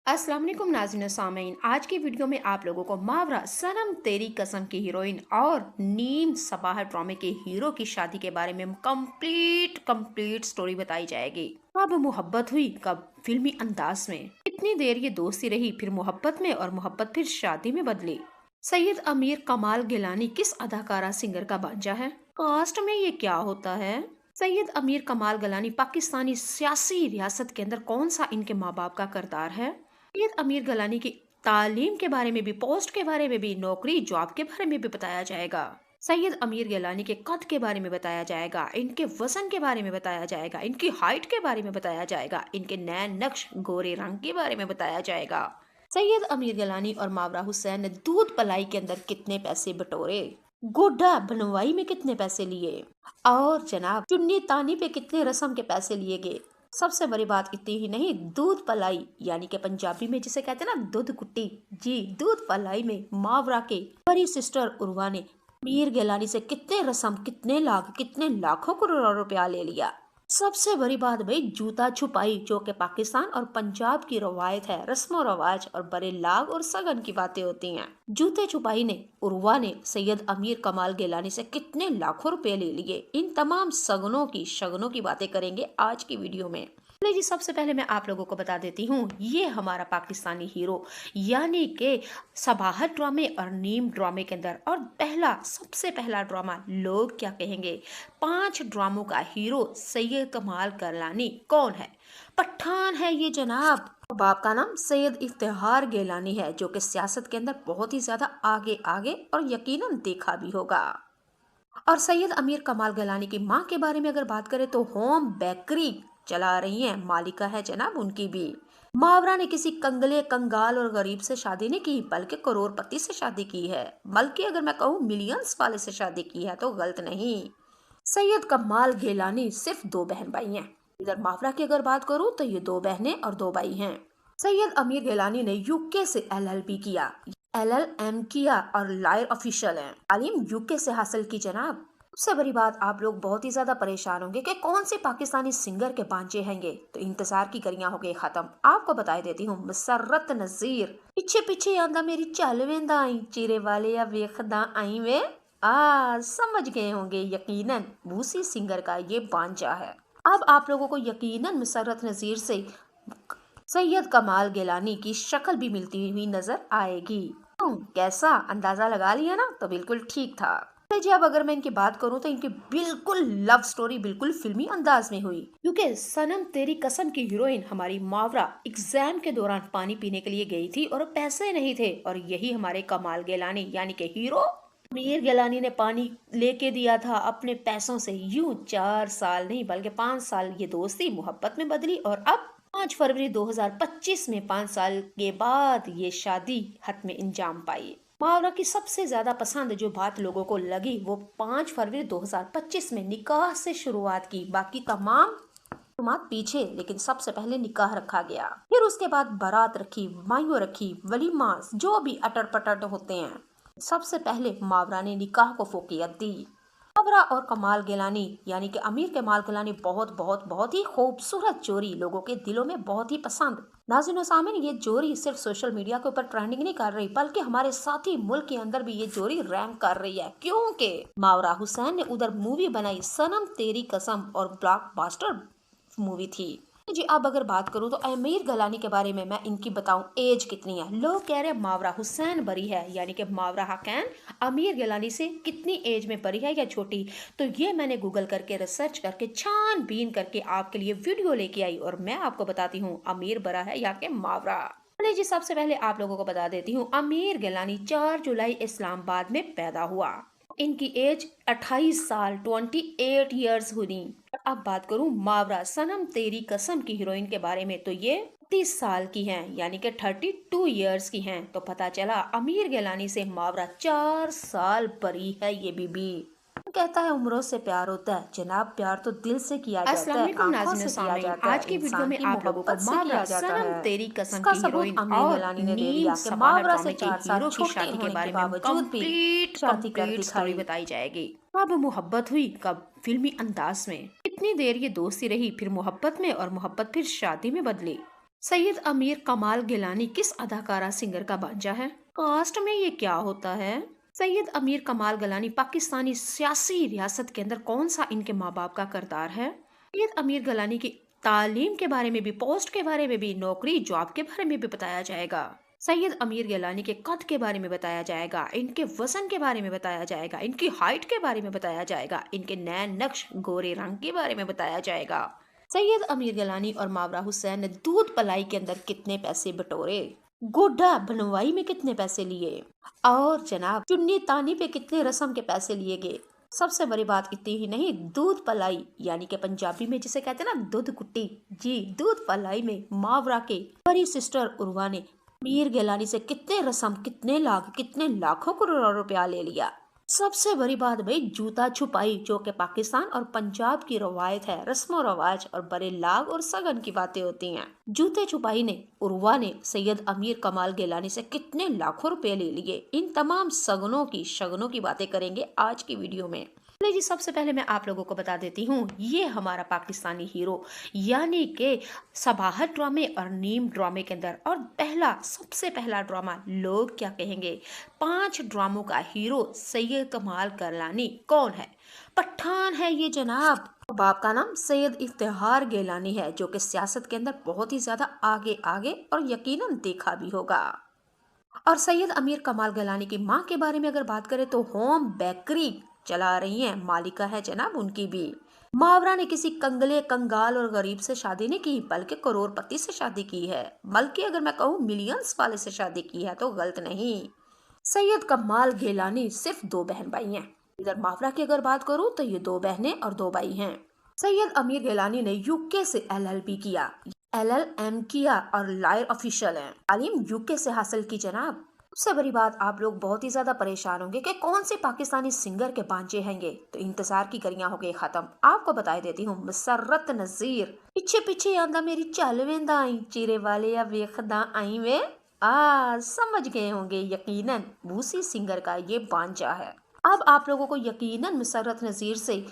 अस्सलाम वालेकुम नाज़रीन और सामीन। आज की वीडियो में आप लोगों को मावरा सनम तेरी कसम की हीरोइन और नीम सबाह ड्रामे के हीरो की शादी के बारे में कंप्लीट स्टोरी बताई जाएगी। कब मोहब्बत हुई, कब फिल्मी अंदाज में, कितनी देर ये दोस्ती रही, फिर मोहब्बत में और मोहब्बत फिर शादी में बदली। सैयद अमीर कमाल गिलानी किस अदाकारा सिंगर का भांजा है? कास्ट में ये क्या होता है? सैयद अमीर कमाल गलानी पाकिस्तानी सियासी रियासत के अंदर कौन सा इनके माँ बाप का किरदार है? सैयद अमीर गलानी की तालीम के बारे में भी, पोस्ट के बारे में भी, नौकरी जॉब के बारे में भी बताया जाएगा। सैयद अमीर गलानी के कद के बारे में बताया जाएगा, इनके वजन के बारे में बताया जाएगा, इनकी हाइट के बारे में बताया जाएगा, इनके नैन नक्श गोरे रंग के बारे में बताया जाएगा। सैयद अमीर गलानी और मावरा हुसैन ने दूध पलाई के अंदर कितने पैसे बटोरे, गोड्डा बनवाई में कितने पैसे लिए, और जनाब चुन्नी तानी पे कितने रस्म के पैसे लिए गए। सबसे बड़ी बात इतनी ही नहीं, दूध पलाई यानी कि पंजाबी में जिसे कहते हैं ना दूध कुट्टी, जी दूध पलाई में मावरा के बड़ी सिस्टर उर्वा ने मीर गिलानी से कितने रस्म, कितने लाख, कितने लाखों करोड़ों रुपया ले लिया। सबसे बड़ी बात भाई, जूता छुपाई, जो कि पाकिस्तान और पंजाब की रवायत है, रस्म रवाज और बड़े लाग और सगन की बातें होती हैं। जूते छुपाई ने उर्वा ने सैयद अमीर कमाल गिलानी से कितने लाखों रुपए ले लिए। इन तमाम सगनों की शगनों की बातें करेंगे आज की वीडियो में। चलिए जी, सबसे पहले मैं आप लोगों को बता देती हूँ, ये हमारा पाकिस्तानी हीरो यानी के सबाहत ड्रामे और नीम ड्रामे के अंदर, और सबसे पहला ड्रामा लोग क्या कहेंगे, 5 ड्रामों का हीरो सैयद कमाल करलानी कौन है? पठान है ये जनाब। बाप का नाम सैयद इफ्तिखार गिलानी है, जो कि सियासत के अंदर बहुत ही ज्यादा आगे आगे और यकीनन देखा भी होगा। और सैयद अमीर कमाल गिलानी की माँ के बारे में अगर बात करें तो होम बेकरी चला रही हैं, मालिका है जनाब उनकी भी। मावरा ने किसी कंगले, कंगाल और गरीब से शादी नहीं की, बल्कि करोड़पति से शादी की है। बल्कि अगर मैं कहूँ मिलियंस वाले से शादी की है तो गलत नहीं। सैयद कमाल गिलानी सिर्फ 2 बहन भाई हैं। इधर मावरा की अगर बात करूँ तो ये 2 बहनें और 2 भाई हैं। सैयद अमीर गिलानी ने यूके से एलएलबी किया, एलएलएम किया और लॉयर ऑफिशियल है। तालीम यूके से हासिल की जनाब। सबसे बड़ी बात, आप लोग बहुत ही ज्यादा परेशान होंगे कि कौन से पाकिस्तानी सिंगर के बांचे हैंगे, तो इंतजार की गरियां हो गई खत्म। आपको बता देती हूँ, मुसर्रत नजीर पीछे पीछे आंदा मेरी चल वेंदा आई, चिरे वाले या वेखदा आई वे। समझ गए होंगे यकीनन बूसी सिंगर का ये बांचा है। अब आप लोगों को यकीनन मुसर्रत नजीर से सैयद कमाल गिलानी की शक्ल भी मिलती हुई नजर आएगी। कैसा अंदाजा लगा लिया ना? तो बिल्कुल ठीक था। जी, अब अगर मैं इनकी बात करूं तो इनकी बिल्कुल लव स्टोरी बिल्कुल फिल्मी अंदाज में हुई, क्योंकि सनम तेरी कसम की हीरोइन हमारी मावरा एग्जाम के दौरान पानी पीने के लिए गई थी और पैसे नहीं थे, और यही हमारे कमाल गिलानी यानी कि हीरो मीर गिलानी ने पानी लेके दिया था अपने पैसों से। यूं 4 साल नहीं बल्कि 5 साल ये दोस्ती मोहब्बत में बदली, और अब 5 फरवरी 2025 में 5 साल के बाद ये शादी हत में इंजाम पाई। मावरा की सबसे ज्यादा पसंद जो बात लोगों को लगी वो 5 फरवरी 2025 में निकाह से शुरुआत की। बाकी तमाम रस्मात पीछे, लेकिन सबसे पहले निकाह रखा गया। फिर उसके बाद बारात रखी, मायू रखी, वलीमा, जो भी अटर पटर होते हैं। सबसे पहले मावरा ने निकाह को फोकियत दी। मावरा और कमाल गिलानी यानी कि अमीर कमाल गिलानी बहुत बहुत बहुत ही खूबसूरत जोड़ी, लोगों के दिलों में बहुत ही पसंद। नाज़रीन और सामीन, ये जोड़ी सिर्फ सोशल मीडिया के ऊपर ट्रेंडिंग नहीं कर रही, बल्कि हमारे साथी मुल्क के अंदर भी ये जोड़ी रैंक कर रही है, क्योंकि मावरा हुसैन ने उधर मूवी बनाई सनम तेरी कसम, और ब्लॉकबस्टर मूवी थी। जी, अब अगर बात करूं तो अमीर गलानी के बारे में मैं इनकी बताऊं एज कितनी है। लोग कह रहे हैं मावरा हुसैन बड़ी है, यानी कि मावरा हकैन अमीर गलानी से कितनी एज में बड़ी है या छोटी, तो ये मैंने गूगल करके रिसर्च करके छानबीन करके आपके लिए वीडियो लेके आई, और मैं आपको बताती हूँ अमीर बड़ा है या कि मावरा। चलिए जी, सबसे पहले आप लोगों को बता देती हूँ, अमीर गलानी 4 जुलाई इस्लामाबाद में पैदा हुआ। इनकी एज 28 साल 28 ईयर्स हुई। अब बात करूं मावरा सनम तेरी कसम की हीरोइन के बारे में, तो ये 30 साल की हैं, यानी कि 32 ईयर्स की हैं। तो पता चला अमीर गिलानी से मावरा 4 साल बड़ी है ये बीबी। कहता है उम्रों से प्यार होता है जनाब, प्यार तो दिल से किया जाता है, अस्सलाम वालेकुम आंखों नाज़रीन से और किया सामीन। जाता आज है, की वीडियो इंसान में की आप लोगों को मोहब्बत से मावरा किया जाता सनम है। तेरी कसम इसका की सबूत हीरोइन अमीर और गलानी ने दे नीम दिया कि सबाह मावरा से ड्रामे के 4 साल हीरो की छोटे शादी के होने के बारे में बावजूद भी शादी कर कंप्लीट स्टोरी दिखाई। बताई जाएगी। कब मोहब्बत हुई, कब फिल्मी अंदाज में, कितनी देर ये दोस्ती रही, फिर मोहब्बत में और मोहब्बत फिर शादी में बदली। सैयद अमीर कमाल गिलानी किस अदाकारा सिंगर का भांजा है? कास्ट में ये क्या होता है? सैयद अमीर कमाल गिलानी पाकिस्तानी सियासी रियासत के अंदर कौन सा इनके माँ बाप का किरदार है? सैयद अमीर गिलानी की तालीम के बारे में भी, पोस्ट के बारे में भी, नौकरी जॉब के बारे में भी बताया जाएगा। सैयद अमीर गिलानी के कद के बारे में बताया जाएगा, इनके वजन के बारे में बताया जाएगा, इनकी हाइट के बारे में बताया जाएगा, इनके नैन नक्श गोरे रंग के बारे में बताया जाएगा। सैयद अमीर गिलानी और मावरा हुसैन ने दूध पलाई के अंदर कितने पैसे बटोरे, गोड्डा बनवाई में कितने पैसे लिए, और जनाब चुन्नी तानी पे कितने रस्म के पैसे लिए गए। सबसे बड़ी बात इतनी ही नहीं, दूध पलाई यानी कि पंजाबी में जिसे कहते हैं ना दूध कुट्टी, जी दूध पलाई में मावरा के बड़ी सिस्टर उर्वा ने अमीर गिलानी से कितने रस्म, कितने लाख, कितने लाखों करोड़ों रुपया ले लिया। सबसे बड़ी बात भाई जूता छुपाई, जो कि पाकिस्तान और पंजाब की रवायत है, रस्म रवाज और बड़े लाग और सगन की बातें होती हैं। जूते छुपाई ने उर्वा ने सैयद अमीर कमाल गिलानी से कितने लाखों रुपए ले लिए। इन तमाम सगनों की शगनों की बातें करेंगे आज की वीडियो में। चलिए जी, सबसे पहले मैं आप लोगों को बता देती हूँ, ये हमारा पाकिस्तानी हीरो यानी कि सबाहत ड्रामे और नीम ड्रामे के अंदर, और सबसे पहला ड्रामा लोग क्या कहेंगे, 5 ड्रामों का हीरो सैयद कमाल गिलानी कौन है? पठान है ये जनाब। बाप का नाम सैयद इफ्तिखार गिलानी है, जो कि सियासत के अंदर बहुत ही ज्यादा आगे आगे और यकीनन देखा भी होगा। और सैयद अमीर कमाल गिलानी की माँ के बारे में अगर बात करें तो होम बेकरी चला रही हैं, मालिका है जनाब उनकी भी। मावरा ने किसी कंगले, कंगाल और गरीब से शादी नहीं की, बल्कि करोड़पति से शादी की है, बल्कि अगर मैं कहूँ मिलियंस वाले से शादी की है तो गलत नहीं। सैयद कमाल गिलानी सिर्फ 2 बहन भाई हैं। इधर मावरा की अगर बात करूँ तो ये 2 बहनें और 2 भाई हैं। सैयद अमीर गिलानी ने यूके से LLB किया, LLM किया और लॉयर ऑफिशियल है, तालीम यूके से हासिल की जनाब। सबसे बड़ी बात, आप लोग बहुत ही ज्यादा परेशान होंगे कि कौन से पाकिस्तानी सिंगर के बांचे हैंगे, तो इंतजार की गरियां हो गई खत्म। आपको बता देती हूँ, मुसर्रत नजीर पीछे पीछे आंदा मेरी चल वेंदा आई, चिरे वाले या वेखदा आई वे, समझ गए होंगे यकीनन बूसी सिंगर का ये बांचा है। अब आप लोगों को यकीनन मुसर्रत नजीर से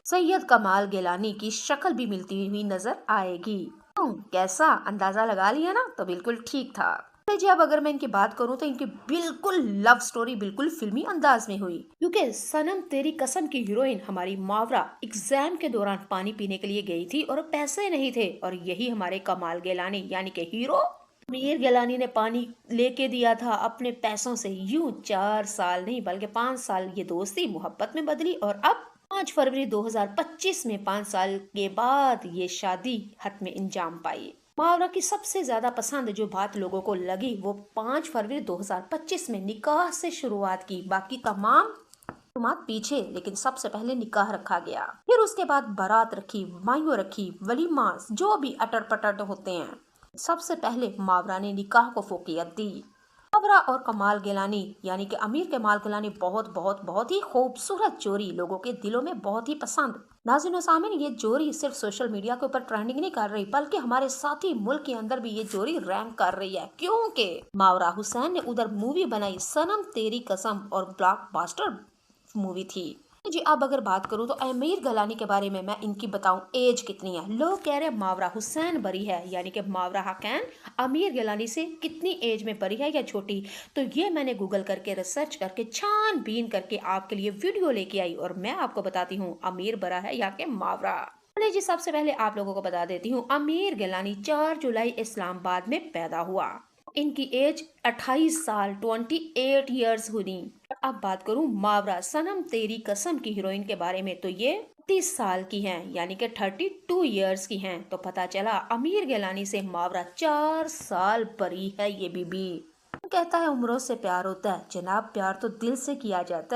सैयद कमाल गिलानी की शक्ल भी मिलती हुई नजर आएगी। कैसा अंदाजा लगा लिया ना? तो बिल्कुल ठीक था। जी, अब अगर मैं इनकी बात करूं तो इनकी बिल्कुल लव स्टोरी बिल्कुल फिल्मी अंदाज में हुई, क्योंकि सनम तेरी कसम की हीरोइन हमारी मावरा एग्जाम के दौरान पानी पीने के लिए गई थी और पैसे नहीं थे, और यही हमारे कमाल गिलानी यानी कि हीरो अमीर गिलानी ने पानी लेके दिया था अपने पैसों से। यूं 4 साल नहीं बल्कि 5 साल ये दोस्ती मोहब्बत में बदली, और अब 5 फरवरी 2025 में 5 साल के बाद ये शादी हत में इंजाम पाई। मावरा की सबसे ज्यादा पसंद जो बात लोगों को लगी वो 5 फरवरी 2025 में निकाह से शुरुआत की, बाकी तमाम रस्मात पीछे, लेकिन सबसे पहले निकाह रखा गया। फिर उसके बाद बारात रखी, मायू रखी, वलीमा, जो भी अटर पटर होते हैं। सबसे पहले मावरा ने निकाह को फोकियत दी। मावरा और कमाल गिलानी यानी कि अमीर कमाल गिलानी बहुत बहुत बहुत ही खूबसूरत जोड़ी, लोगों के दिलों में बहुत ही पसंद। नाज़रीन और सामीन, ये जोड़ी सिर्फ सोशल मीडिया के ऊपर ट्रेंडिंग नहीं कर रही, बल्कि हमारे साथी मुल्क के अंदर भी ये जोड़ी रैंक कर रही है, क्योंकि मावरा हुसैन ने उधर मूवी बनाई सनम तेरी कसम, और ब्लॉकबस्टर मूवी थी। जी, अब अगर बात करूं तो अमीर गिलानी के बारे में मैं इनकी बताऊं एज कितनी है। लोग कह रहे हैं मावरा हुसैन बड़ी है, यानी कि मावरा हकैन अमीर गिलानी से कितनी एज में बड़ी है या छोटी, तो ये मैंने गूगल करके रिसर्च करके छानबीन करके आपके लिए वीडियो लेके आई, और मैं आपको बताती हूँ अमीर बड़ा है या कि मावरा। चलिए जी, सबसे पहले आप लोगों को बता देती हूँ, अमीर गिलानी 4 जुलाई इस्लामाबाद में पैदा हुआ। इनकी एज 28 साल 28 ईयर्स हुई। अब बात करूं मावरा सनम तेरी कसम की हीरोइन के बारे में, तो ये 30 साल की हैं, यानी कि 32 ईयर्स की हैं। तो पता चला अमीर गिलानी से मावरा 4 साल बड़ी है ये बीबी। कहता है उम्रों से प्यार होता है जनाब, प्यार तो दिल से किया जाता है।